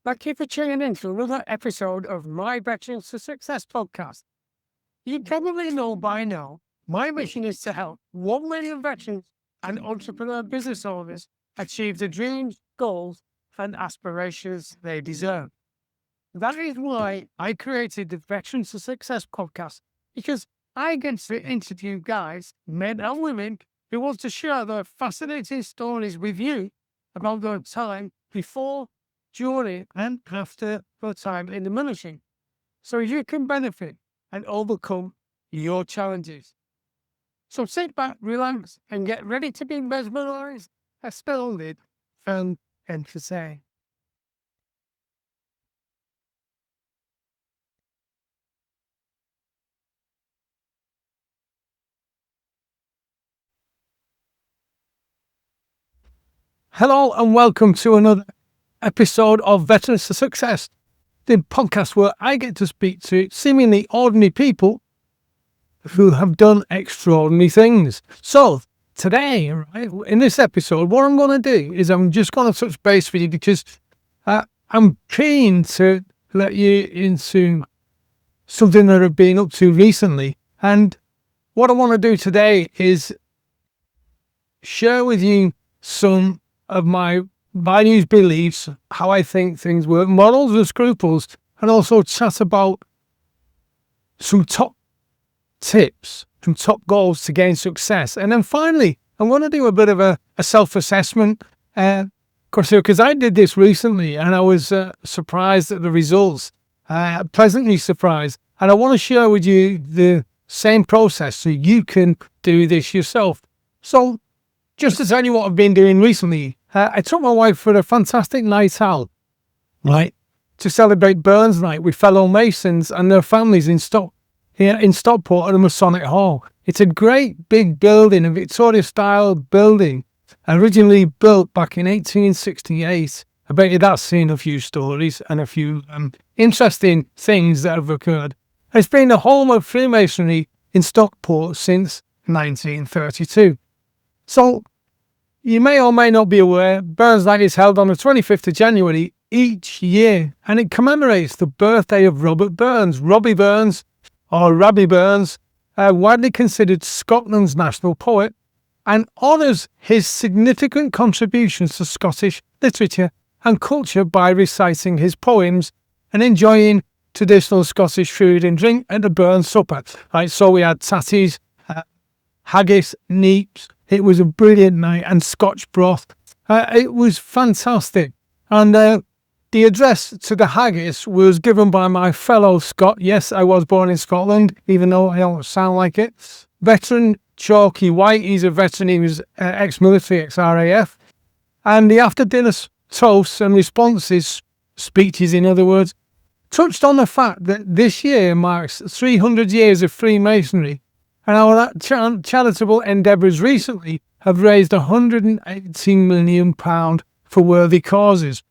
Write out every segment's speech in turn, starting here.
Thank you for tuning in to another episode of my Veterans to Success podcast. You probably know by now, my mission is to help 1 million veterans and entrepreneur business owners achieve the dreams, goals, and aspirations they deserve. That is why I created the Veterans to Success podcast, because I get to interview guys, men and women, who want to share their fascinating stories with you about their time before, during, and after their time in the military, so you can benefit and overcome your challenges. So sit back, relax, and get ready to be mesmerized, astounded, and entertained. Hello and welcome to another episode of Veterans to Success, the podcast where I get to speak to seemingly ordinary people who have done extraordinary things. So today, right, in this episode, what I'm going to do is I'm just going to touch base with you because I'm keen to let you into something that I've been up to recently. And what I want to do today is share with you some of my values, beliefs, how I think things work, morals and scruples, and also chat about some top tips, some top goals to gain success. And then finally, I'm going to do a bit of a self-assessment, because I did this recently and I was surprised at the results, pleasantly surprised. And I want to share with you the same process so you can do this yourself. So just to tell you what I've been doing recently, I took my wife for a fantastic night out, right, to celebrate Burns Night with fellow Masons and their families in Stockport at the Masonic Hall. It's a great big building, a Victoria-style building, originally built back in 1868. I bet you that's seen a few stories and a few interesting things that have occurred. It's been the home of Freemasonry in Stockport since 1932. So, you may or may not be aware, Burns Night is held on the 25th of January each year, and it commemorates the birthday of Robert Burns. Robbie Burns, or Rabbie Burns, widely considered Scotland's national poet, and honours his significant contributions to Scottish literature and culture by reciting his poems and enjoying traditional Scottish food and drink at the Burns supper. Right, so we had tatties, haggis, neeps. It was a brilliant night, and Scotch broth. It was fantastic. And the address to the haggis was given by my fellow Scot. Yes, I was born in Scotland, even though I don't sound like it. Veteran Chalky White. He's a veteran. He was ex-military, ex-RAF. And the after-dinner toasts and responses, speeches in other words, touched on the fact that this year marks 300 years of Freemasonry, and our charitable endeavours recently have raised £118 million for worthy causes.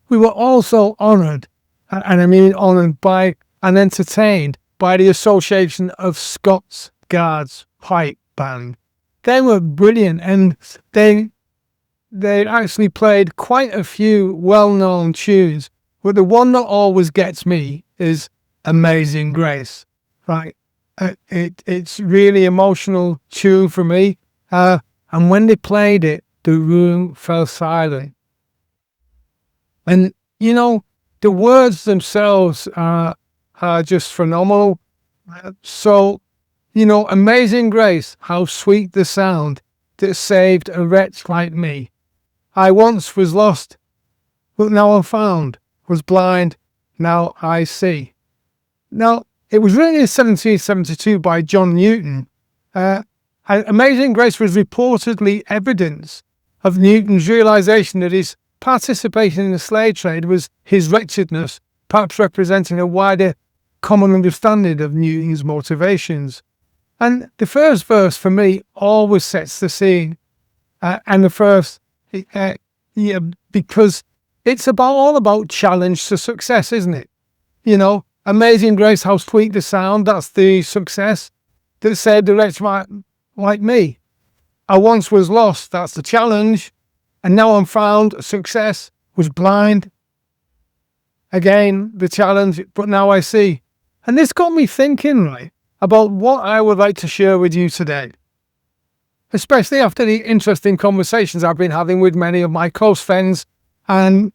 We were also honoured, and I mean honoured by and entertained by the Association of Scots Guards Pipe Band. They were brilliant, and they actually played quite a few well-known tunes, but the one that always gets me is Amazing Grace, right? It's really emotional tune for me, and when they played it, the room fell silent. And you know, the words themselves are just phenomenal. So, you know, Amazing Grace, how sweet the sound that saved a wretch like me. I once was lost, but now I'm found. Was blind, now I see. Now, it was written in 1772 by John Newton. Amazing Grace was reportedly evidence of Newton's realisation that his participation in the slave trade was his wretchedness, perhaps representing a wider common understanding of Newton's motivations. And the first verse for me always sets the scene. And the first, because it's all about challenge to success, isn't it? You know, Amazing Grace, how sweet the sound, that's the success that saved a wretch like me. I once was lost, that's the challenge, and now I'm found. Success. Was blind, again, the challenge, but now I see. And this got me thinking, right, about what I would like to share with you today, especially after the interesting conversations I've been having with many of my close friends and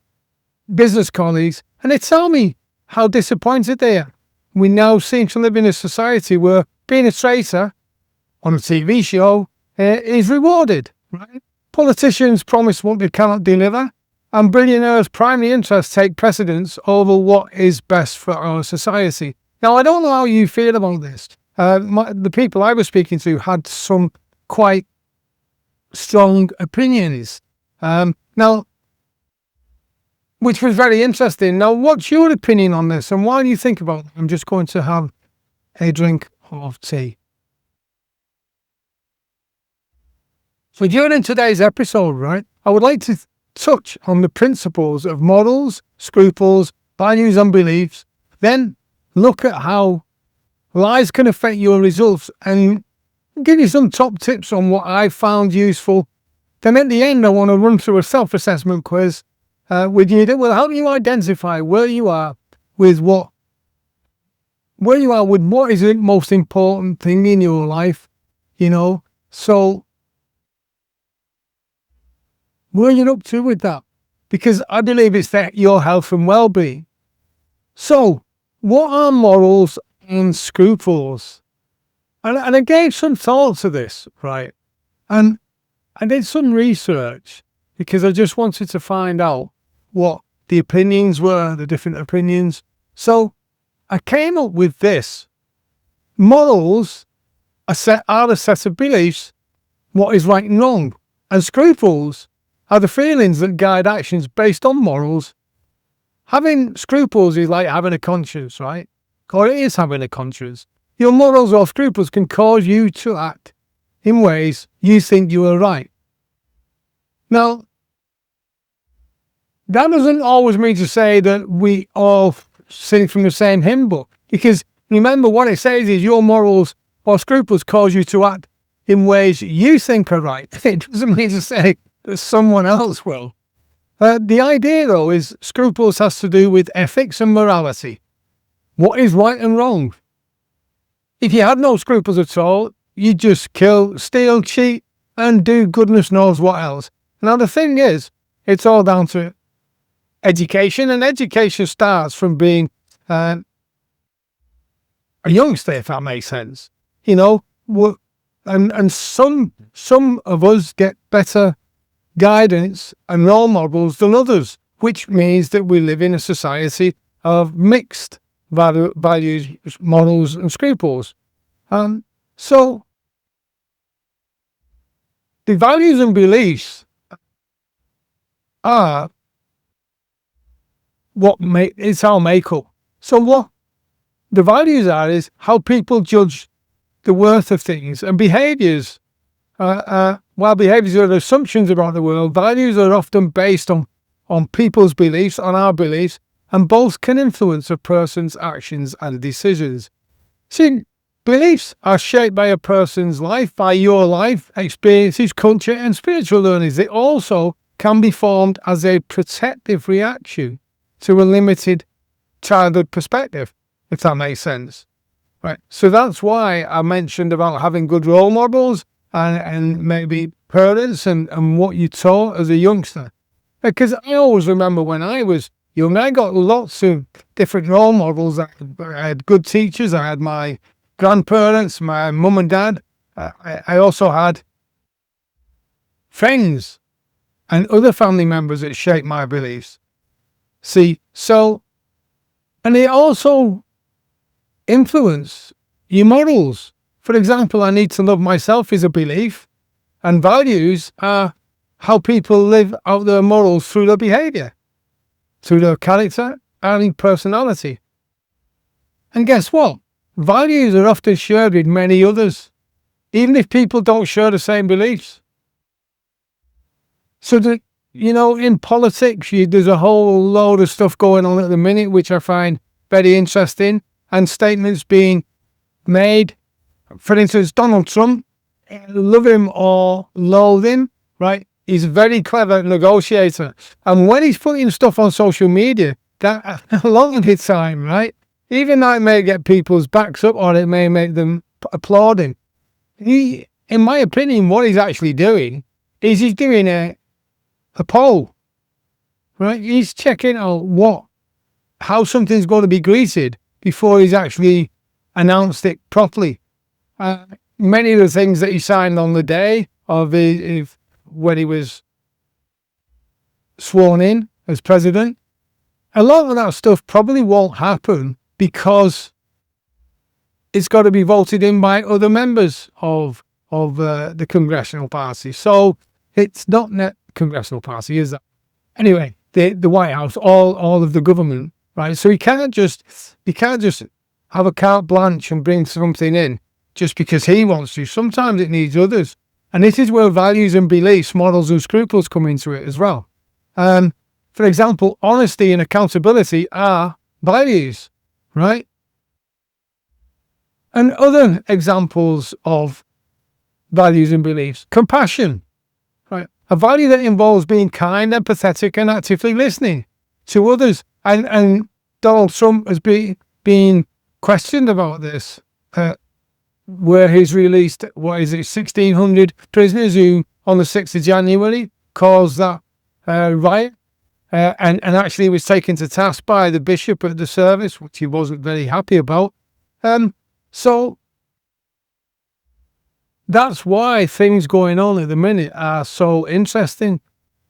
business colleagues, and they tell me how disappointed they are. We now seem to live in a society where being a traitor on a TV show is rewarded, right? Politicians promise what they cannot deliver, and billionaires' primary interests take precedence over what is best for our society. Now, I don't know how you feel about this. The people I was speaking to had some quite strong opinions. Now, which was very interesting. Now, what's your opinion on this? And while you think about it, I'm just going to have a drink of tea. So during today's episode, right, I would like to touch on the principles of morals, scruples, values and beliefs, then look at how lies can affect your results and give you some top tips on what I found useful. Then at the end, I want to run through a self-assessment quiz with you that will help you identify where you are with what is the most important thing in your life, so where you're up to with that, because I believe it's that your health and well-being. So what are morals and scruples? And I gave some thought to this, right? And I did some research because I just wanted to find out what the opinions were, the different opinions. So I came up with this. Morals are the set of beliefs, what is right and wrong. And scruples are the feelings that guide actions based on morals. Having scruples is like having a conscience, right? Or it is having a conscience. Your morals or scruples can cause you to act in ways you think you are right. Now, that doesn't always mean to say that we all sing from the same hymn book, because remember what it says is your morals or scruples cause you to act in ways you think are right. It doesn't mean to say that someone else will. The idea, though, is scruples has to do with ethics and morality. What is right and wrong? If you had no scruples at all, you'd just kill, steal, cheat, and do goodness knows what else. Now, the thing is, it's all down to education, and education starts from being a youngster, if that makes sense. And some of us get better guidance and role models than others, which means that we live in a society of mixed values, morals and scruples. So the values and beliefs are it's our makeup. So what the values are is how people judge the worth of things, and behaviours. While behaviours are assumptions about the world, values are often based on people's beliefs, on our beliefs, and both can influence a person's actions and decisions. See, beliefs are shaped by a person's life, by your life, experiences, culture, and spiritual learnings. They also can be formed as a protective reaction to a limited childhood perspective, if that makes sense. Right. So that's why I mentioned about having good role models and maybe parents and what you taught as a youngster. Because I always remember when I was young, I got lots of different role models. I had good teachers. I had my grandparents, my mum and dad. I also had friends and other family members that shaped my beliefs. See, so, and they also influence your morals. For example, I need to love myself is a belief, and values are how people live out their morals through their behaviour, through their character and personality. And guess what? Values are often shared with many others, even if people don't share the same beliefs. So that, in politics, there's a whole load of stuff going on at the minute, which I find very interesting, and statements being made. For instance, Donald Trump, love him or loathe him, right? He's a very clever negotiator. And when he's putting stuff on social media, that a lot of the time, right? Even though it may get people's backs up or it may make them applaud him, in my opinion, what he's actually doing is he's doing a poll, right? He's checking out how something's going to be greeted before he's actually announced it properly. Many of the things that he signed on the day of when he was sworn in as president, a lot of that stuff probably won't happen because it's got to be voted in by other members of the congressional party. So it's not net congressional party, is that? Anyway, the White House, all of the government, right? So he can't just have a carte blanche and bring something in just because he wants to. Sometimes it needs others. And this is where values and beliefs, morals and scruples come into it as well. For example, honesty and accountability are values, right? And other examples of values and beliefs, compassion, right? A value that involves being kind, empathetic, and actively listening to others. And Donald Trump has been questioned about this, where he's released, 1,600 prisoners who, on the 6th of January, caused that riot. And actually was taken to task by the bishop at the service, which he wasn't very happy about. So that's why things going on at the minute are so interesting.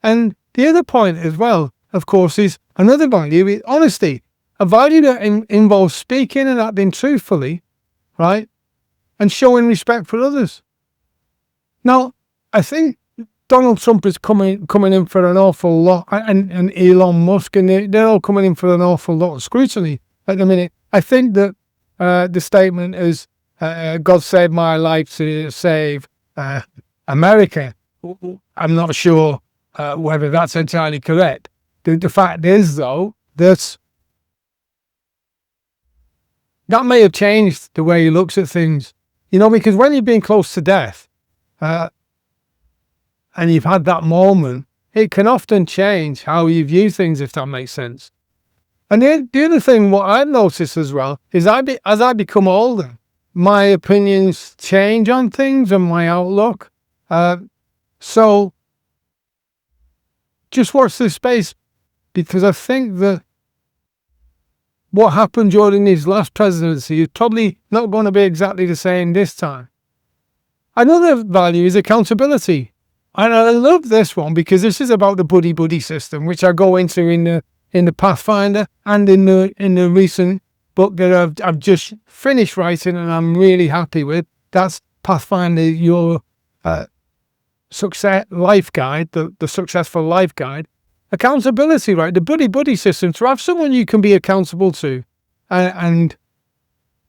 And the other point as well, of course, is another value, is honesty. A value that involves speaking and acting truthfully, right? And showing respect for others. Now, I think Donald Trump is coming in for an awful lot, and Elon Musk, and they're all coming in for an awful lot of scrutiny at the minute. I think that the statement is, God saved my life to save America. I'm not sure whether that's entirely correct. The fact is, though, that may have changed the way he looks at things. Because when you've been close to death, and you've had that moment, it can often change how you view things, if that makes sense. And the other thing, what I've noticed as well, is as I become older, my opinions change on things and my outlook. So just watch this space, because I think that what happened during his last presidency is probably not going to be exactly the same this time. Another value is accountability. And I love this one because this is about the buddy system, which I go into in the Pathfinder and in the recent book that I've just finished writing and I'm really happy with. That's Pathfinder, your success life guide, the successful life guide. Accountability, right? The buddy system, to have someone you can be accountable to. And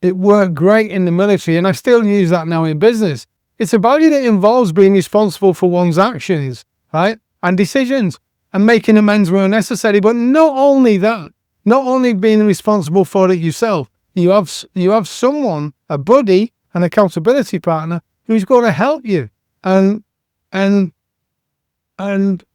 it worked great in the military, and I still use that now in business. It's a value that involves being responsible for one's actions, right? And decisions, and making amends where necessary. But not only that, not only being responsible for it yourself, you have someone, a buddy, an accountability partner, who's going to help you and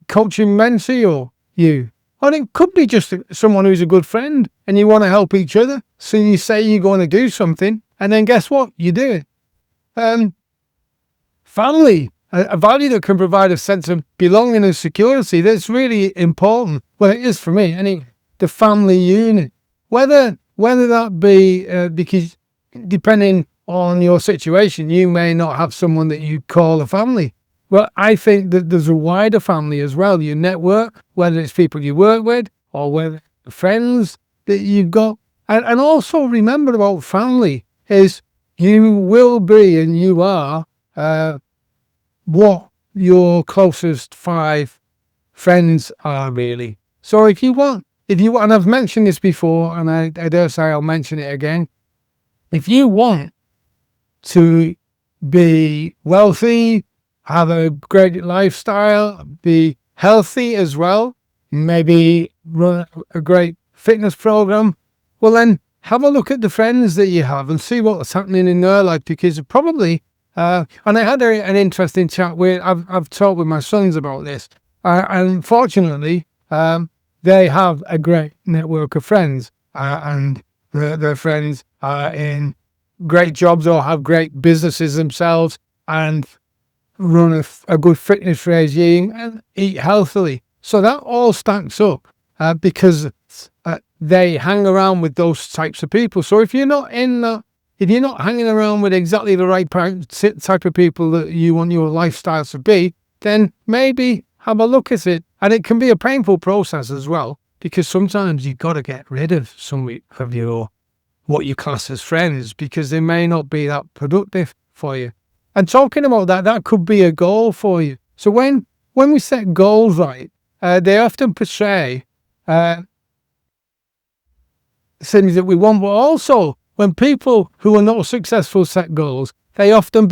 coach and mentor you. Or it could be just someone who's a good friend and you want to help each other. So you say you're going to do something, and then guess what? You do it. Family, a value that can provide a sense of belonging and security. That's really important. Well, it is for me. The family unit, whether that be because depending on your situation, you may not have someone that you call a family. Well, I think that there's a wider family as well. Your network, whether it's people you work with or whether friends that you've got. And also remember about family is you will be and you are what your closest 5 friends are really. So if you want, and I've mentioned this before, and I dare say I'll mention it again. If you want to be wealthy, have a great lifestyle, be healthy as well, maybe run a great fitness program, well then have a look at the friends that you have and see what's happening in their life, because probably, and I had an interesting chat where I've talked with my sons about this, and fortunately, they have a great network of friends, and their friends are in great jobs or have great businesses themselves and run a good fitness regime and eat healthily. So that all stacks up because they hang around with those types of people. So if you're not if you're not hanging around with exactly the right type of people that you want your lifestyle to be, then maybe have a look at it. And it can be a painful process as well, because sometimes you've got to get rid of some of your what you class as friends, because they may not be that productive for you. And talking about that, that could be a goal for you. So when we set goals right, they often portray things that we want, but also when people who are not successful set goals, they often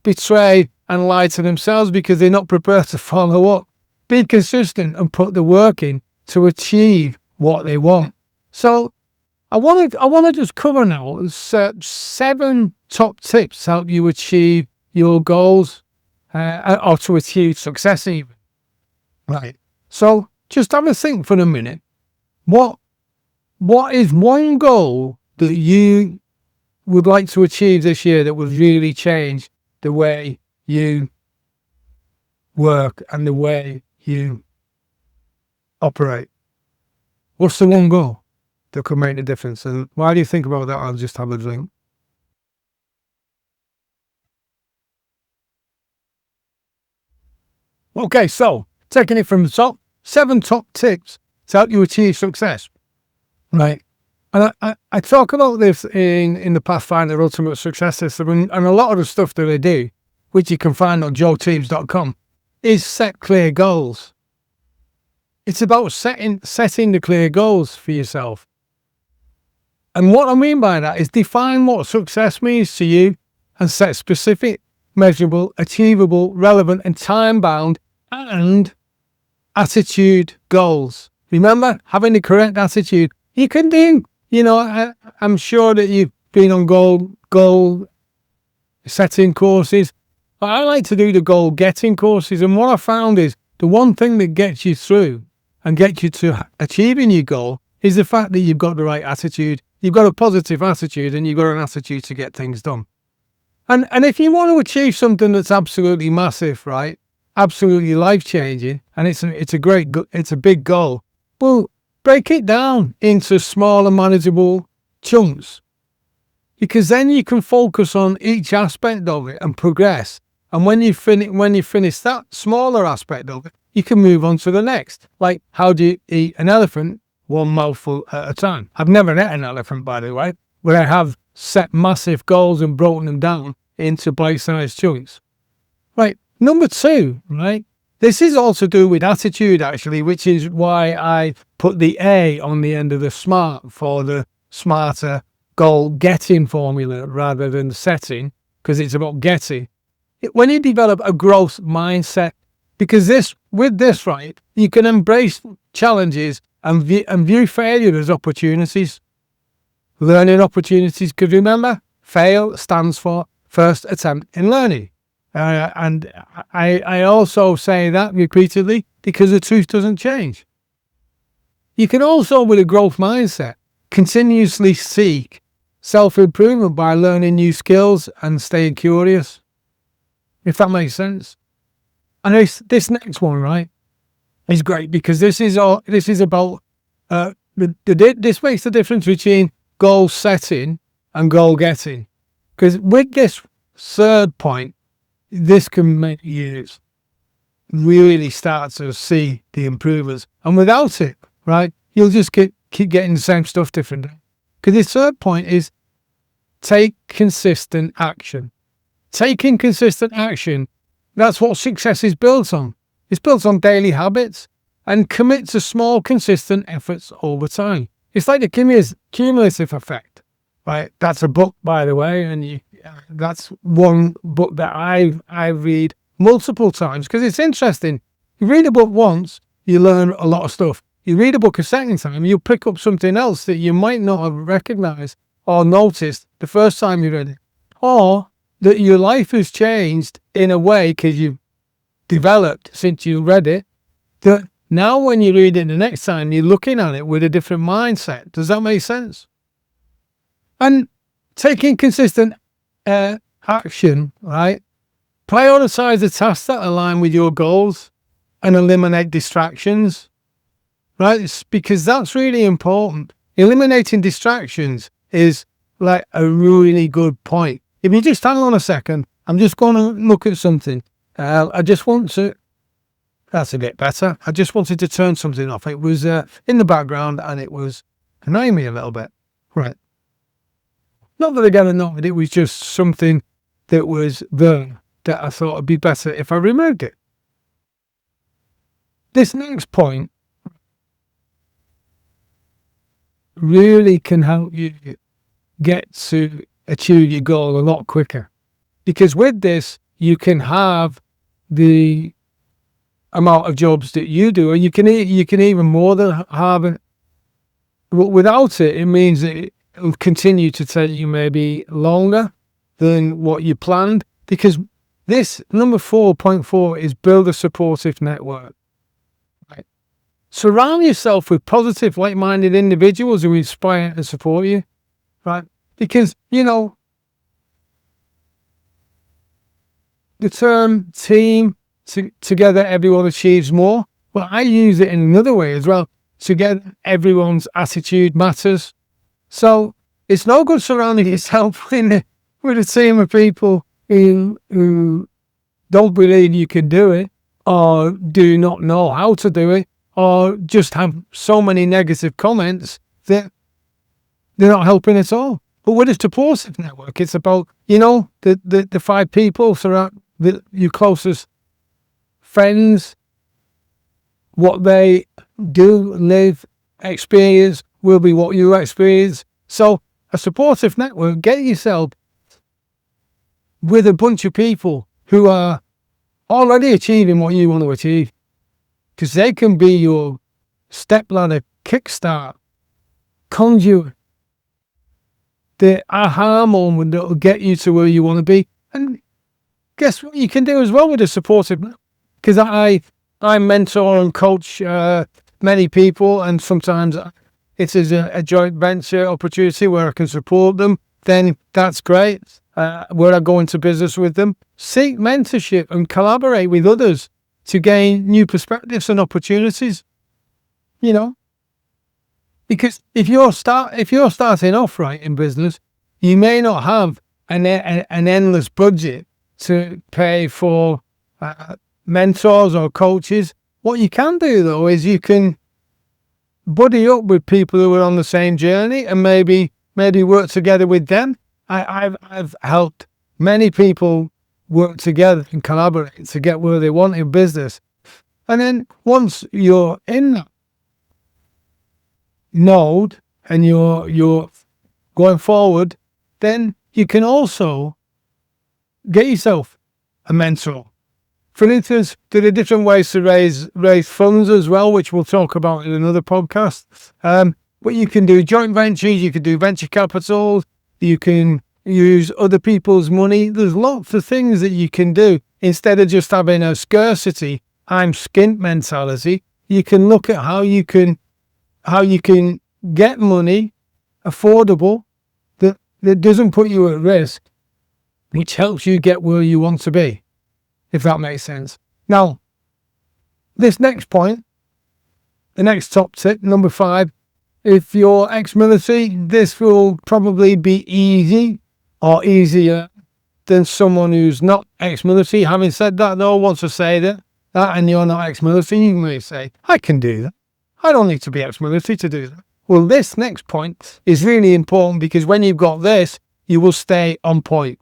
betray and lie to themselves because they're not prepared to follow up. Be consistent and put the work in to achieve what they want. So I want to just cover now 7 top tips to help you achieve your goals or to achieve success even. Right. So just have a think for a minute. What is one goal that you would like to achieve this year that would really change the way you work and the way you operate? What's the one goal that could make the difference? And while you think about that, I'll just have a drink. Okay, so taking it from the top, 7 top tips to help you achieve success. Right. And I talk about this in the Pathfinder Ultimate Success System, and a lot of the stuff that I do, which you can find on joeteams.com, is set clear goals. It's about setting the clear goals for yourself. And what I mean by that is define what success means to you and set specific, measurable, achievable, relevant and time-bound and attitude goals. Remember, having the correct attitude. You can do, I'm sure that you've been on goal setting courses. But I like to do the goal getting courses. And what I found is the one thing that gets you through and gets you to achieving your goal is the fact that you've got the right attitude. You've got a positive attitude and you've got an attitude to get things done. And if you want to achieve something that's absolutely massive, right? Absolutely life-changing, and it's a big goal. Well, break it down into smaller, manageable chunks, because then you can focus on each aspect of it and progress. And when you finish that smaller aspect of it, you can move on to the next. Like, how do you eat an elephant? One mouthful at a time. I've never ate an elephant, by the way, but I have set massive goals and broken them down into bite-sized chunks. Right. Number 2, right? This is all to do with attitude, actually, which is why I put the A on the end of the SMART for the smarter goal getting formula rather than setting, because it's about getting. When you develop a growth mindset, because with this, right, you can embrace challenges and view failure as opportunities, learning opportunities. Because remember, fail stands for first attempt in learning. And I also say that repeatedly because the truth doesn't change. You can also, with a growth mindset, continuously seek self-improvement by learning new skills and staying curious, if that makes sense. And this next one, right, is great because this is about this makes the difference between goal setting and goal getting. Because with this third point, this can make you really start to see the improvements. And without it, right, you'll just keep getting the same stuff differently. Because the third point is take consistent action. Taking consistent action, that's what success is built on. It's built on daily habits and commit to small, consistent efforts over time. It's like the cumulative effect, right? That's a book, by the way, and that's one book that I read multiple times because it's interesting. You read a book once, you learn a lot of stuff. You read a book a second time, you'll pick up something else that you might not have recognized or noticed the first time you read it. Or that your life has changed in a way because you've developed since you read it, that Now when you read it the next time, you're looking at it with a different mindset. Does that make sense? And taking consistent action, right? Prioritize the tasks that align with your goals and eliminate distractions, right? It's because that's really important. Eliminating distractions is like a really good point. If you just hang on a second, I'm just going to look at something. I just want to, that's a bit better. I just wanted to turn something off. It was in the background and it was annoying me a little bit. Right. Not that I got annoyed, it was just something that was there that I thought would be better if I removed it. This next point really can help you get to achieve your goal a lot quicker. Because with this, you can have the amount of jobs that you do, or you can even more than have it. But without it, it means that it will continue to take you maybe longer than what you planned. Because this number 4.4 is build a supportive network. Right? Surround yourself with positive, like-minded individuals who inspire and support you. Right? Because, the term team, together everyone achieves more. Well, I use it in another way as well. Together everyone's attitude matters. So it's no good surrounding yourself with a team of people who don't believe you can do it, or do not know how to do it, or just have so many negative comments that they're not helping at all. But with a supportive network, it's about, the 5 people surround your closest friends, what they do, live, experience will be what you experience. So a supportive network, get yourself with a bunch of people who are already achieving what you want to achieve, because they can be your stepladder, kickstart, conduit, the aha moment that will get you to where you want to be. And guess what you can do as well with a supportive network? Because I mentor and coach many people, and sometimes it is a joint venture opportunity where I can support them. Then that's great. Where I go into business with them, seek mentorship and collaborate with others to gain new perspectives and opportunities. Because if you're starting off right in business, you may not have an endless budget to pay for mentors or coaches. What you can do though is you can buddy up with people who are on the same journey and maybe work together with them. I've helped many people work together and collaborate to get where they want in business. And then once you're in that node and you're going forward, then you can also get yourself a mentor. For instance, there are different ways to raise funds as well, which we'll talk about in another podcast. But you can do joint ventures, you can do venture capital, you can use other people's money. There's lots of things that you can do. Instead of just having a scarcity, I'm skint mentality, you can look at how you can get money affordable that doesn't put you at risk, which helps you get where you want to be, if that makes sense. Now, this next point, the next top tip, number 5, if you're ex-military, this will probably be easy or easier than someone who's not ex-military. Having said that, no one wants to say that and you're not ex-military, you may say, I can do that. I don't need to be ex-military to do that. Well, this next point is really important, because when you've got this, you will stay on point.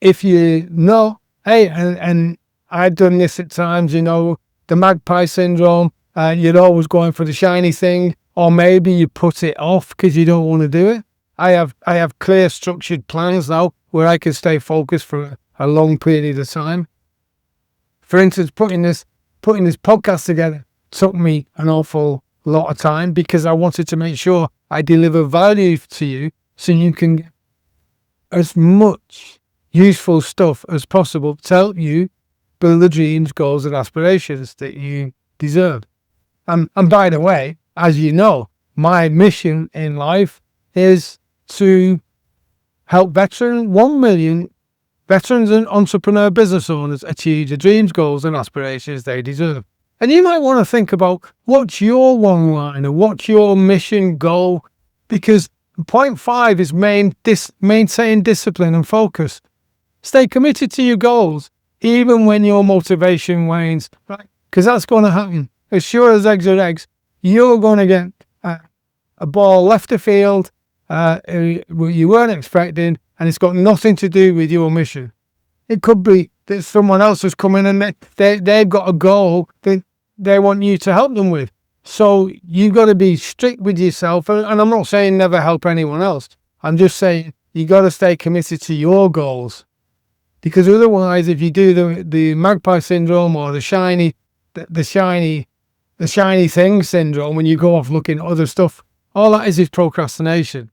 If you know, hey, and I've done this at times, the magpie syndrome, you're always going for the shiny thing, or maybe you put it off because you don't want to do it. I have clear, structured plans now where I can stay focused for a long period of time. For instance, putting this podcast together took me an awful lot of time, because I wanted to make sure I deliver value to you so you can get as much useful stuff as possible to help you build the dreams, goals and aspirations that you deserve. And by the way, as you know, my mission in life is to help 1 million veterans and entrepreneur business owners achieve the dreams, goals and aspirations they deserve. And you might want to think about what's your one line or what's your mission goal, because point 5 is maintain discipline and focus. Stay committed to your goals, even when your motivation wanes, right? Because that's going to happen. As sure as eggs are eggs, you're going to get a ball left of field you weren't expecting, and it's got nothing to do with your mission. It could be that someone else has come in and they've got a goal that they want you to help them with. So you've got to be strict with yourself. And I'm not saying never help anyone else. I'm just saying you got to stay committed to your goals. Because otherwise, if you do the magpie syndrome or the shiny thing syndrome, when you go off looking at other stuff, all that is procrastination,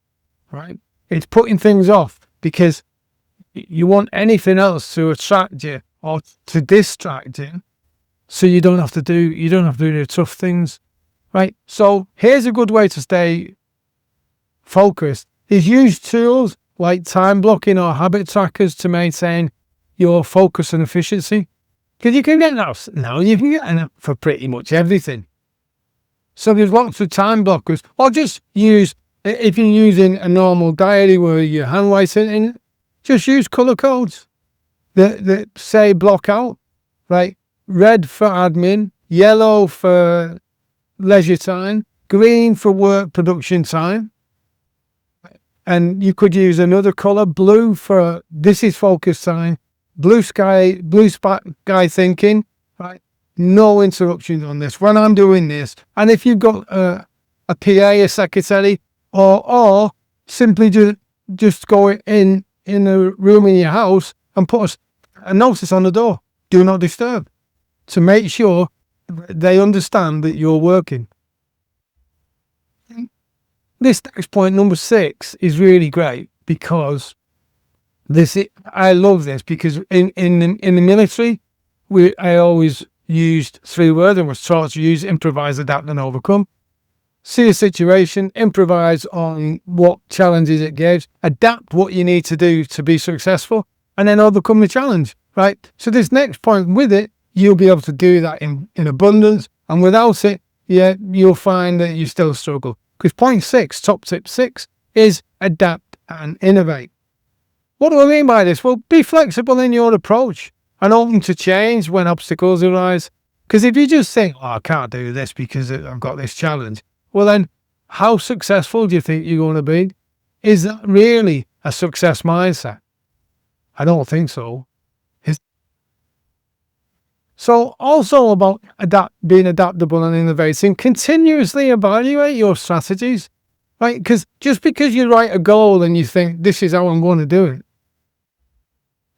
right? It's putting things off because you want anything else to attract you or to distract you, so you don't have to do the tough things, right? So here's a good way to stay focused: is use tools like time blocking or habit trackers to maintain your focus and efficiency. Because you can get that now, you can get that for pretty much everything. So there's lots of time blockers, or just use, if you're using a normal diary where you're handwriting in, just use colour codes that say block out, right? Red for admin, yellow for leisure time, green for work production time. And you could use another colour, blue for this is focus time, blue sky thinking, right? No interruptions on this when I'm doing this. And if you've got a PA, a secretary, or simply just go in a room in your house and put a notice on the door, do not disturb, to make sure they understand that you're working. This next point, number 6, is really great because I love this, because in the military, I always used 3 words and was taught to use: improvise, adapt and overcome. See a situation, improvise on what challenges it gives, adapt what you need to do to be successful, and then overcome the challenge, right? So this next point, with it, you'll be able to do that in abundance, and without it, you'll find that you still struggle. Because point 6, top tip 6, is adapt and innovate. What do I mean by this? Well, be flexible in your approach and open to change when obstacles arise. Because if you just think, I can't do this because I've got this challenge, well then, how successful do you think you're going to be? Is that really a success mindset? I don't think so. So also about being adaptable and innovating, continuously evaluate your strategies, right? Because just because you write a goal and you think this is how I'm going to do it,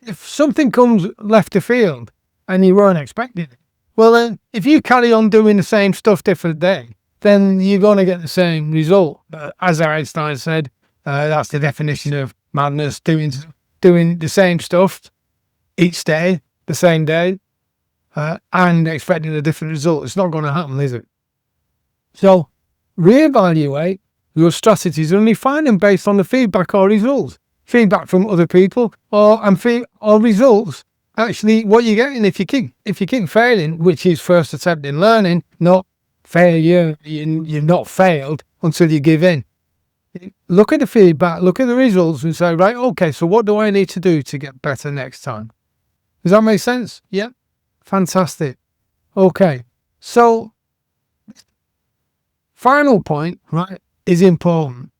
if something comes left of field and you weren't expecting it, well then, if you carry on doing the same stuff different day, then you're going to get the same result. As Einstein said, that's the definition of madness: doing the same stuff each day, the same day, and expecting a different result. It's not going to happen, is it? So reevaluate your strategies and refine them based on the feedback or results. Feedback from other people or results. Actually, what you're getting if you keep failing, which is first attempt in learning, not failure. You've not failed until you give in. Look at the feedback, look at the results, and say, right, okay, so what do I need to do to get better next time? Does that make sense? Yeah. Fantastic. Okay, so final point, right, is important.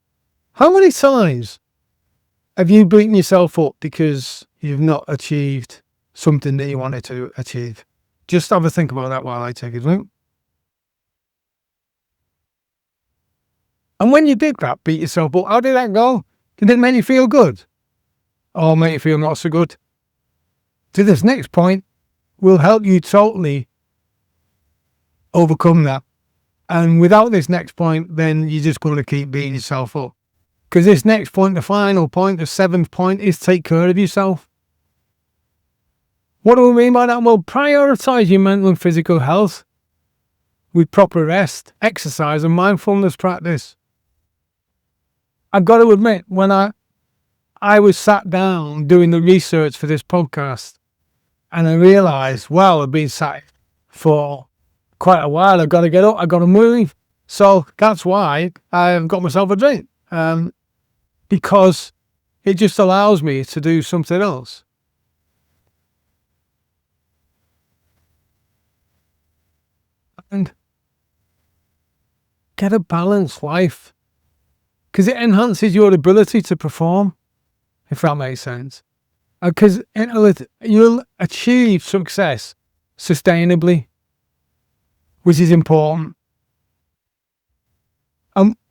How many times have you beaten yourself up because you've not achieved something that you wanted to achieve? Just have a think about that while I take a drink. And when you did that, beat yourself up, how did that go? Did it make you feel good? Or make you feel not so good? To this next point will help you totally overcome that. And without this next point, then you're just going to keep beating yourself up. Because this next point, the final point, the 7th point, is take care of yourself. What do we mean by that? Well, prioritize your mental and physical health. with proper rest, exercise and mindfulness practice. I've got to admit, when I was sat down doing the research for this podcast and I realised, wow, I've been sat for quite a while. I've got to get up, I've got to move. So that's why I've got myself a drink, because it just allows me to do something else. And get a balanced life, because it enhances your ability to perform, if that makes sense. Because you'll achieve success sustainably, which is important.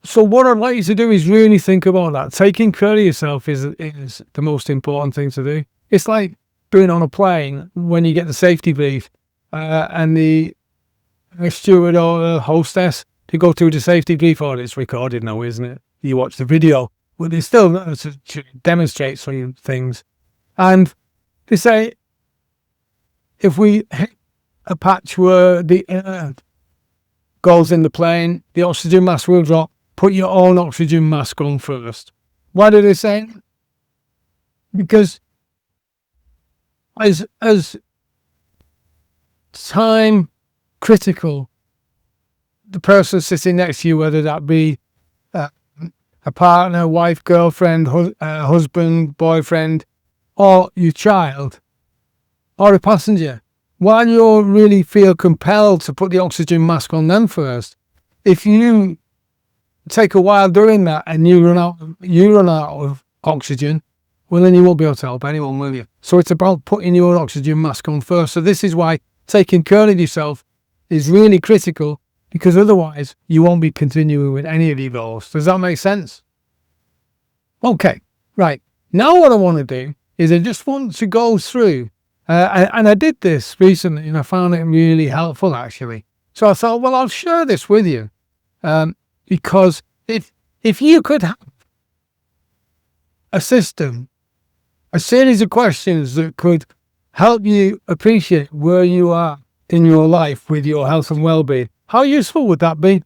So what I'd like you to do is really think about that. Taking care of yourself is the most important thing to do. It's like being on a plane when you get the safety brief and the steward or the hostess to go through the safety brief. Oh, it's recorded now, isn't it? You watch the video. Well, they still demonstrate some things. And they say, if we hit a patch where the air goes in the plane, the oxygen mask will drop. Put your own oxygen mask on first. Why do they say that? Because as time critical, the person sitting next to you, whether that be a partner, wife, girlfriend, husband, boyfriend, or your child, or a passenger, while you really feel compelled to put the oxygen mask on them first, if you take a while doing that and you run out of oxygen, well, then you won't be able to help anyone, will you? So it's about putting your oxygen mask on first. So this is why taking care of yourself is really critical, because otherwise you won't be continuing with any of your goals. Does that make sense? Okay, right. Now what I want to do is I just want to go through, and I did this recently and I found it really helpful actually. So I thought, well, I'll share this with you. Because if you could have a system, a series of questions that could help you appreciate where you are in your life with your health and well-being, how useful would that be?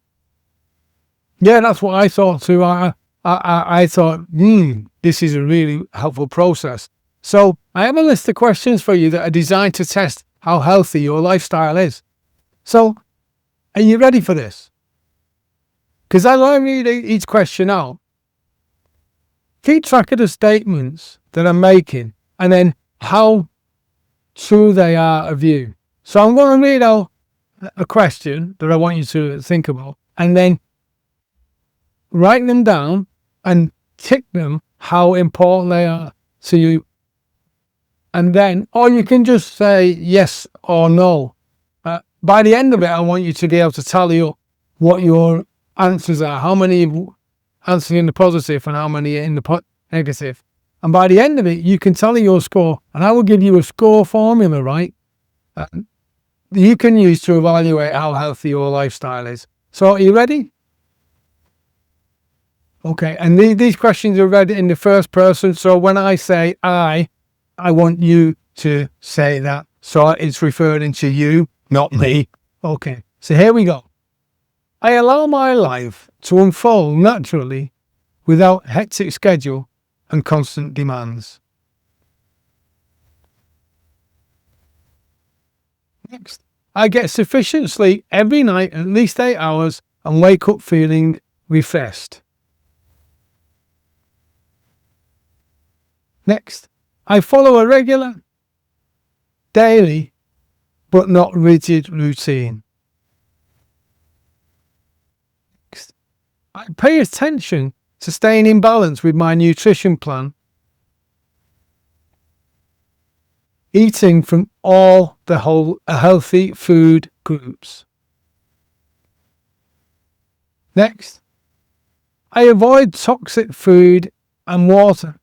Yeah, that's what I thought too. I thought, this is a really helpful process. So I have a list of questions for you that are designed to test how healthy your lifestyle is. So are you ready for this? Because as I read each question out, keep track of the statements that I'm making and then how true they are of you. So I'm going to read out a question that I want you to think about and then write them down and tick them how important they are to you. And then, or you can just say yes or no. By the end of it, I want you to be able to tally up what your answers are, how many answer in the positive and how many in the negative. And by the end of it, you can tally your score, and I will give you a score formula, right? You can use to evaluate how healthy your lifestyle is. So are you ready? Okay, and these questions are read in the first person. So when I say I want you to say that. So it's referring to you, not me. Okay, so here we go. I allow my life to unfold naturally without hectic schedule and constant demands. Next, I get sufficient sleep every night, at least 8 hours, and wake up feeling refreshed. Next, I follow a regular, daily, but not rigid routine. Next, I pay attention to staying in balance with my nutrition plan, eating from all the healthy food groups. Next, I avoid toxic food and water,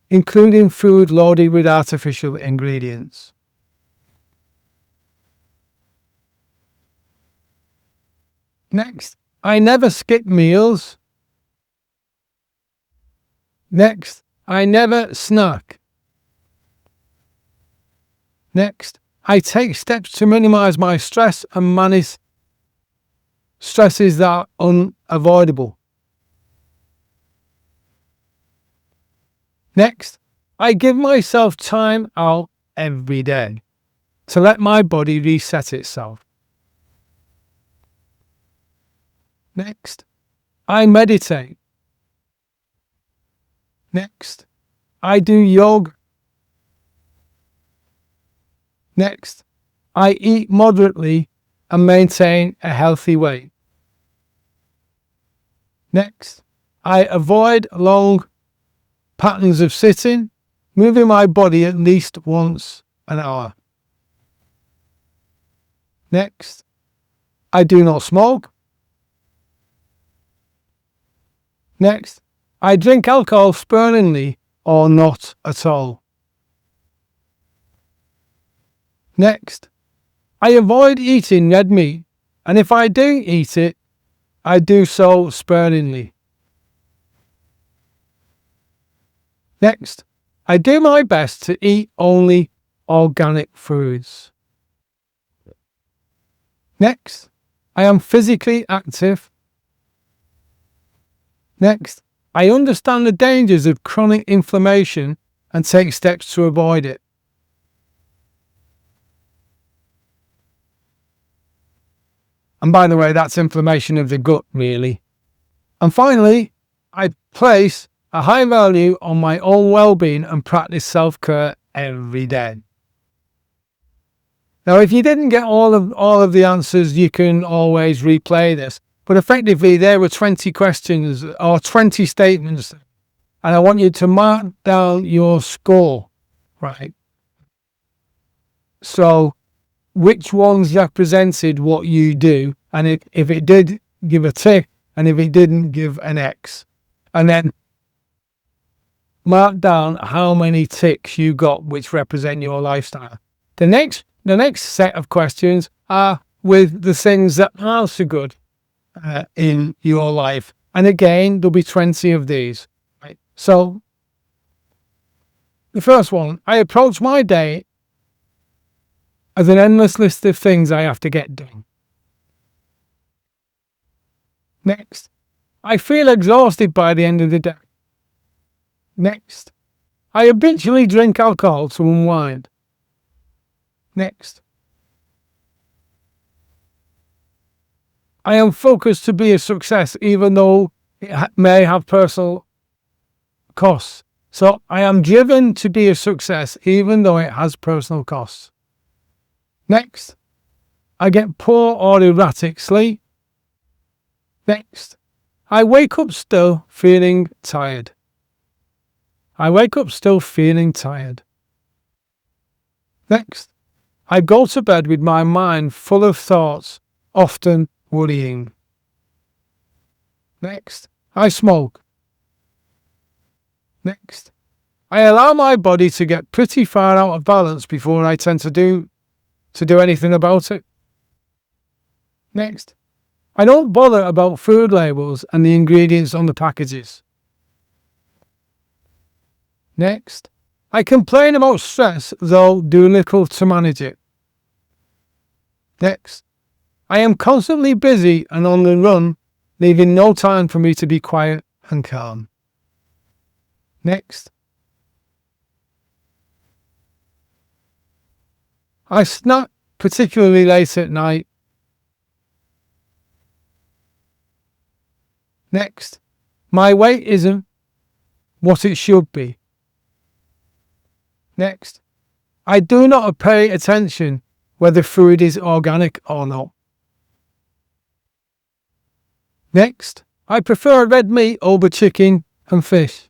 including food loaded with artificial ingredients. Next, I never skip meals. Next, I never snack. Next, I take steps to minimize my stress and manage stresses that are unavoidable. Next, I give myself time out every day to let my body reset itself. Next, I meditate. Next, I do yoga. Next, I eat moderately and maintain a healthy weight. Next, I avoid long patterns of sitting, moving my body at least once an hour. Next, I do not smoke. Next, I drink alcohol sparingly or not at all. Next, I avoid eating red meat, and if I do eat it, I do so sparingly. Next, I do my best to eat only organic foods. Next, I am physically active. Next, I understand the dangers of chronic inflammation and take steps to avoid it. And by the way, that's inflammation of the gut, really. And finally, I place a high value on my own well-being and practice self-care every day. Now, if you didn't get all of the answers, you can always replay this. But effectively, there were 20 questions or 20 statements, and I want you to mark down your score, right? So, which ones represented what you do, and if it did, give a tick, and if it didn't, give an X. And then mark down how many ticks you got which represent your lifestyle. The next set of questions are with the things that aren't so good in your life. And again, there'll be 20 of these. Right? So, the first one, I approach my day as an endless list of things I have to get done. Next, I feel exhausted by the end of the day. Next, I habitually drink alcohol to unwind. Next, I am focused to be a success even though it may have personal costs. So I am driven to be a success even though it has personal costs. Next, I get poor or erratic sleep. Next, I wake up still feeling tired. I wake up still feeling tired. Next, I go to bed with my mind full of thoughts, often worrying. Next, I smoke. Next, I allow my body to get pretty far out of balance before I tend to do anything about it. Next, I don't bother about food labels and the ingredients on the packages. Next, I complain about stress, though do little to manage it. Next, I am constantly busy and on the run, leaving no time for me to be quiet and calm. Next, I snack particularly late at night. Next, my weight isn't what it should be. Next, I do not pay attention whether food is organic or not. Next, I prefer red meat over chicken and fish.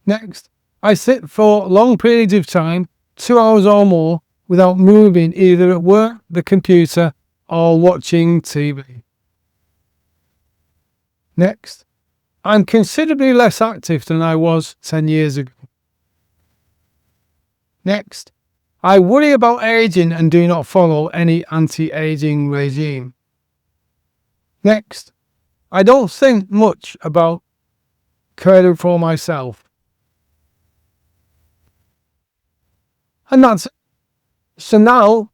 Next, I sit for long periods of time, 2 hours or more, without moving either at work, the computer, or watching TV. Next, I'm considerably less active than I was 10 years ago. Next, I worry about aging and do not follow any anti-aging regime. Next, I don't think much about caring for myself. And that's it. So now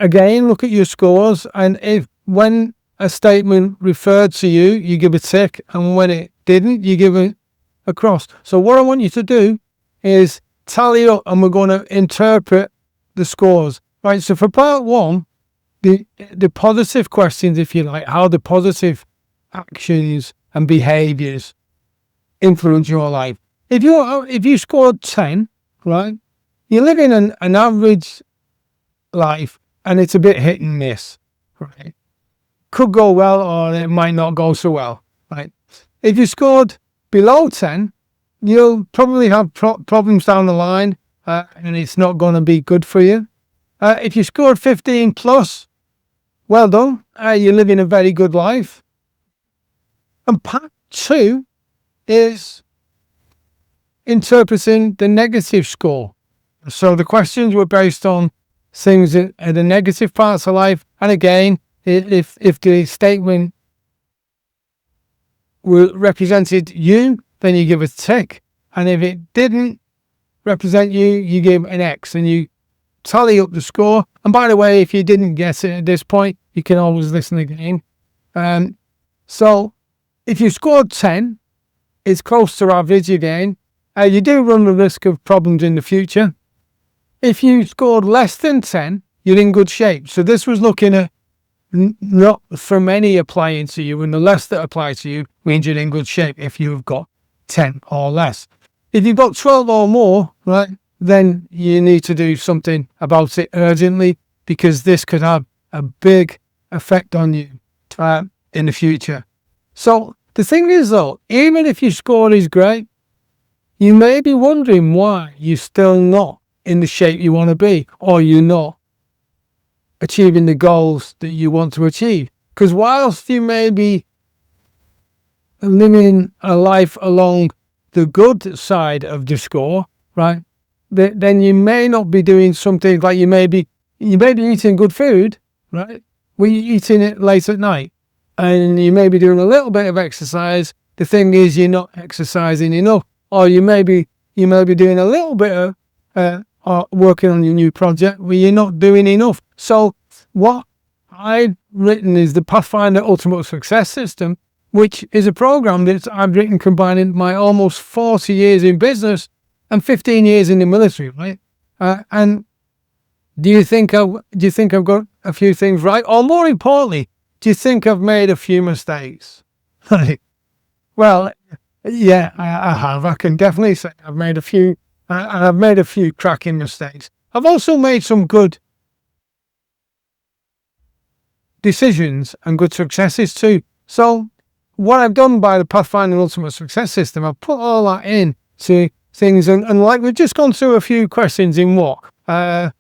again, look at your scores, and if when a statement referred to you, you give a tick, and when it didn't, you give a cross. So what I want you to do is tally up, and we're going to interpret the scores. Right, so for part one, the positive questions, if you like, how the positive actions and behaviours influence your life. If you scored 10, right, you're living an average life, and it's a bit hit and miss, right? Could go well, or it might not go so well, right? If you scored below 10, you'll probably have problems down the line, and it's not going to be good for you. If you scored 15 plus, well done. You're living a very good life. And part two is interpreting the negative score. So the questions were based on things in the negative parts of life. And again, if the statement represented you, then you give a tick. And if it didn't represent you, you give an X, and you tally up the score. And by the way, if you didn't get it at this point, you can always listen again. So if you scored 10, it's close to average again. You do run the risk of problems in the future. If you scored less than 10, you're in good shape. So this was looking at not from any applying to you, and the less that apply to you means you're in good shape if you've got 10 or less. If you've got 12 or more, right, then you need to do something about it urgently, because this could have a big effect on you in the future. So the thing is, though, even if your score is great, you may be wondering why you're still not in the shape you want to be, or you're not achieving the goals that you want to achieve. Because whilst you may be living a life along the good side of the score, right, then you may not be doing something like you may be eating good food, right? Well, you're eating it late at night, and you may be doing a little bit of exercise. The thing is, you're not exercising enough, or you may be doing a little bit of working on your new project where you're not doing enough. So what I've written is the Pathfinder Ultimate Success System, which is a program that I've written combining my almost 40 years in business and 15 years in the military, right? And do you think I've got a few things right? Or more importantly, do you think I've made a few mistakes? Well, yeah, I have. I can definitely say I've made a few, and I've made a few cracking mistakes. I've also made some good decisions and good successes too. So what I've done by the Pathfinder Ultimate Success System, I've put all that in to things, and like we've just gone through a few questions in what? A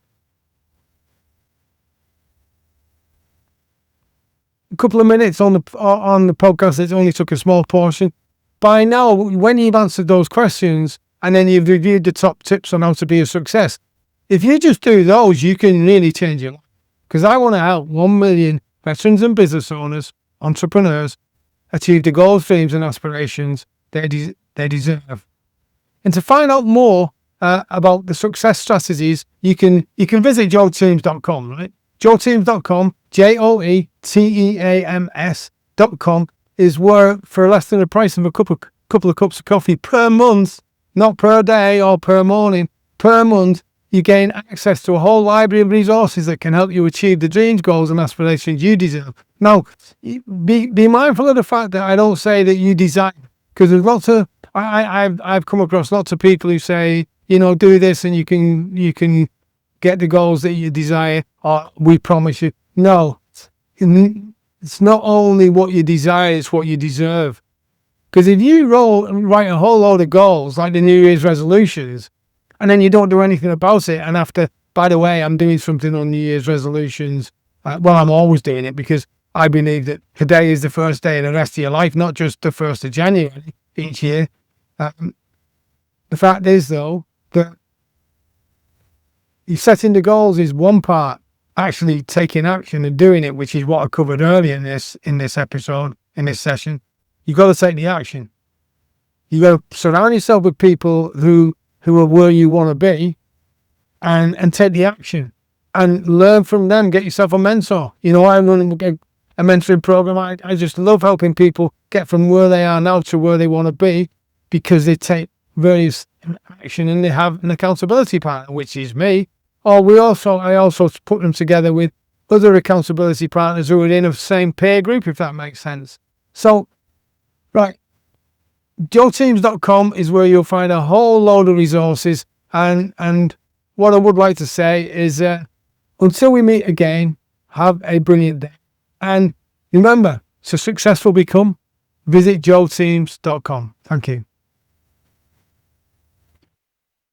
couple of minutes on the podcast. It only took a small portion. By now, when you've answered those questions and then you've reviewed the top tips on how to be a success, if you just do those, you can really change your life. Because I want to help 1 million veterans and business owners, entrepreneurs, achieve the goals, dreams and aspirations they deserve. And to find out more about the success strategies, you can visit joeteams.com, right? joeteams.com, joeteams.com is where, for less than the price of a couple of cups of coffee per month, not per day or per morning, per month, you gain access to a whole library of resources that can help you achieve the dreams, goals and aspirations you deserve. Now, be mindful of the fact that I don't say that you design, because there's lots of, I've come across lots of people who say, do this and you can get the goals that you desire, or we promise you. No, it's not only what you desire, it's what you deserve. Because if you write a whole load of goals, like the New Year's resolutions, and then you don't do anything about it, and after, by the way, I'm doing something on New Year's resolutions, well, I'm always doing it, because I believe that today is the first day of the rest of your life, not just the 1st of January each year. The fact is, though, that setting the goals is one part. Actually taking action and doing it, which is what I covered earlier in this episode, in this session. You've got to take the action. You've got to surround yourself with people who are where you want to be, and take the action. and learn from them. Get yourself a mentor. I'm running a mentoring program. I just love helping people get from where they are now to where they want to be, because they take various action and they have an accountability partner, which is me. Or I also put them together with other accountability partners who are in the same peer group, if that makes sense. So, right, joeteams.com is where you'll find a whole load of resources. And what I would like to say is, until we meet again, have a brilliant day. And remember, to successful become, visit joeteams.com. Thank you.